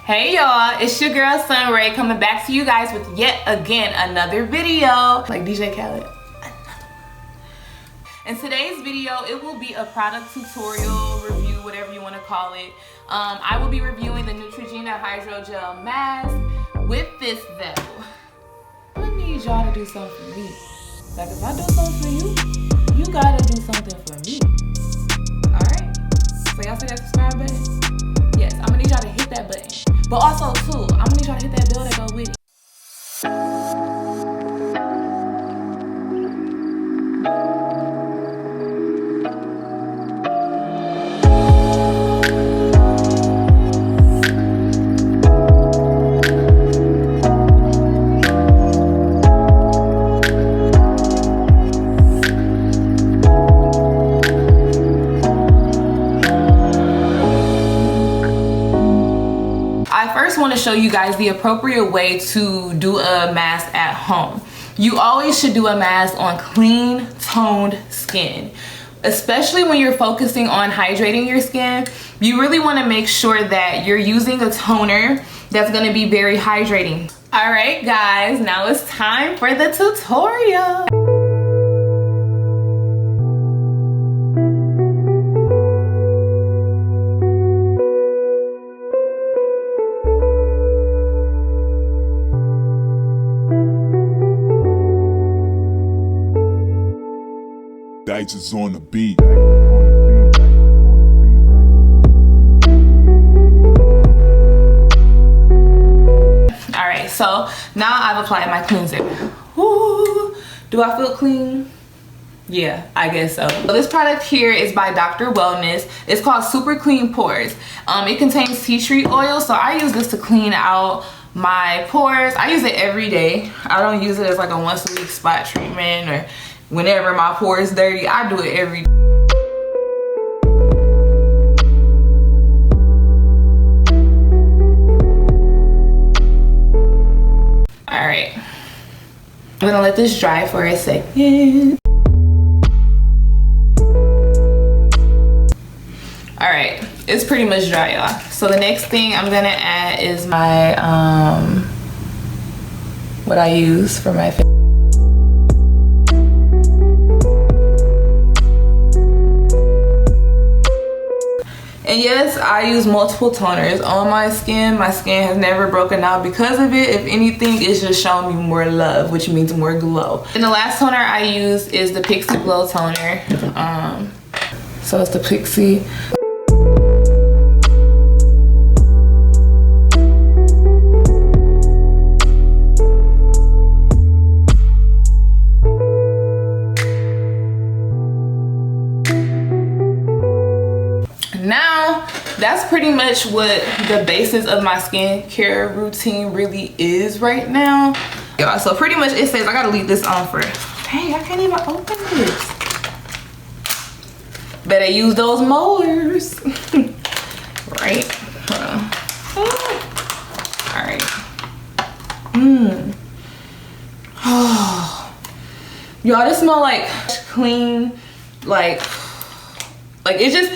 Hey y'all, it's your girl Sunray coming back to you guys with yet again another video. Like DJ Khaled. In today's video, it will be a product tutorial, review, whatever you want to call it. I will be reviewing the Neutrogena Hydrogel mask. With this though, I need y'all to do something for me. Like if I do something for you, you gotta do something for me. Alright? So y'all see that subscribe button? Yes, I'm gonna need y'all to hit that button. But also too, I'm gonna need y'all to hit that bell that go with it. I first want to show you guys the appropriate way to do a mask at home. You always should do a mask on clean, toned skin. Especially when you're focusing on hydrating your skin, you really want to make sure that you're using a toner that's going to be very hydrating. All right, guys, now it's time for the tutorial. Dice is on the beat. Alright, so now I've applied my cleanser. Ooh, do I feel clean? Yeah, I guess so. So this product here is by Dr. Wellness. It's called Super Clean Pores. It contains tea tree oil, so I use this to clean out my pores. I use it every day. I don't use it as like a once a week spot treatment or whenever my pores dirty. I do it every day. All right, I'm gonna let this dry for a second. All right, it's pretty much dry, y'all. So the next thing I'm gonna add is my what I use for my face. And yes, I use multiple toners on my skin. My skin has never broken out because of it. If anything, it's just showing me more love, which means more glow. And the last toner I use is the Pixie Glow Toner. So it's the Pixie. Now that's pretty much what the basis of my skincare routine really is right now. Yeah, so pretty much it says I gotta leave this on for, dang, I can't even open this. Better use those molars. Right? All right. Oh, y'all, this smell like clean, like it just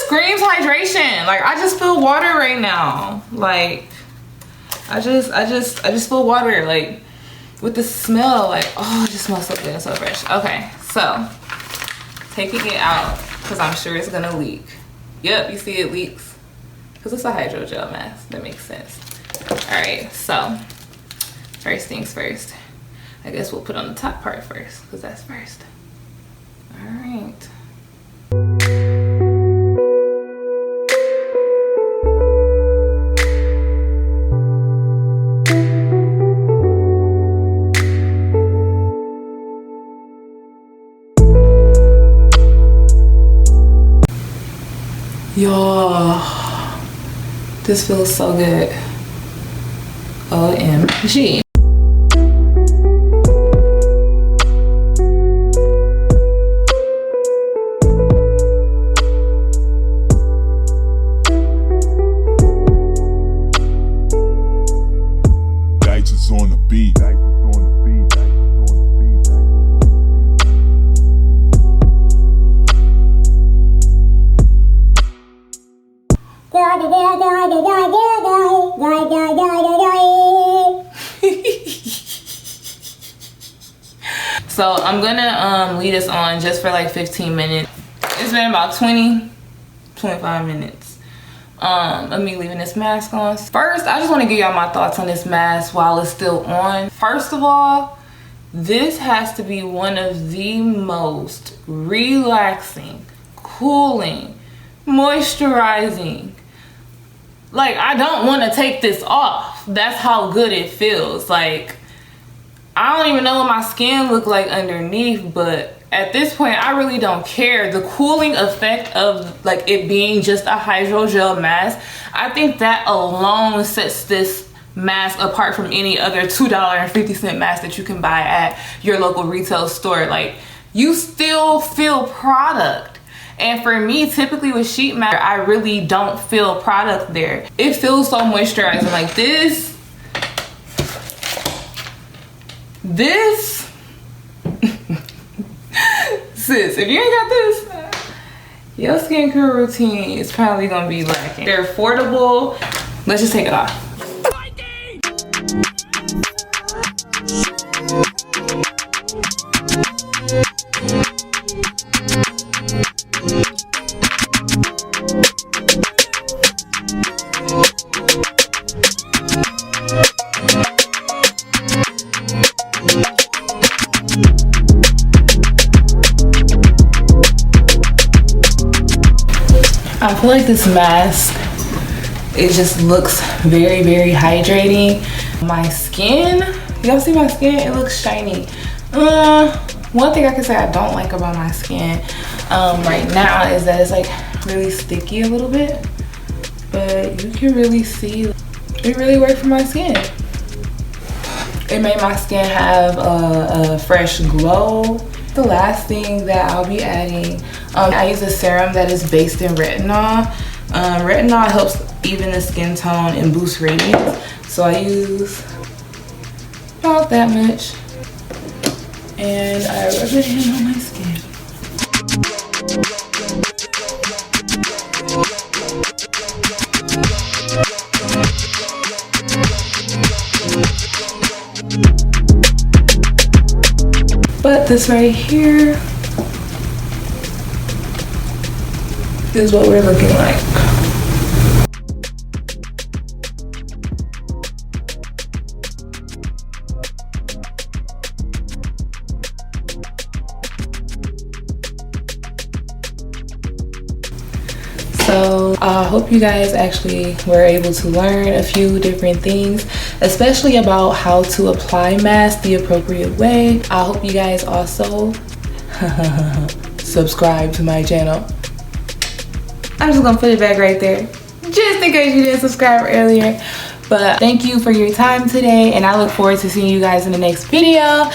screams hydration. Like I just feel water right now. Like I just feel water, like with the smell. Like, oh, it just smells so good and so fresh. Okay, so taking it out because I'm sure it's gonna leak. Yep, you see it leaks because it's a hydrogel mask. That makes sense. All right, so first things first, I guess we'll put on the top part first because that's first. All right. Yo, this feels so good. OMG. Dice is on the beat. Girl, So I'm gonna leave this on just for like 15 minutes. It's been about 25 minutes of me leaving this mask on. First, I just want to give y'all my thoughts on this mask while it's still on. First of all, this has to be one of the most relaxing, cooling, moisturizing. Like, I don't want to take this off. That's how good it feels. Like, I don't even know what my skin look like underneath, but at this point I really don't care. The cooling effect of like it being just a hydrogel mask, I think that alone sets this mask apart from any other $2.50 mask that you can buy at your local retail store. Like, you still feel product. And for me, typically with sheet mask, I really don't feel product there. It feels so moisturizing. Like this sis, if you ain't got this, your skincare routine is probably gonna be lacking. They're affordable. Let's just take it off. I feel like this mask, it just looks very, very hydrating. My skin, y'all see my skin? It looks shiny. One thing I can say I don't like about my skin right now is that it's like really sticky a little bit, but you can really see it really worked for my skin. It made my skin have a fresh glow. The last thing that I'll be adding, I use a serum that is based in retinol. Retinol helps even the skin tone and boost radiance. So I use about that much, and I rub it in on my skin. But this right here is what we're looking like. So I hope you guys actually were able to learn a few different things, especially about how to apply masks the appropriate way. I hope you guys also subscribe to my channel. I'm just gonna put it back right there, just in case you didn't subscribe earlier. But thank you for your time today, and I look forward to seeing you guys in the next video.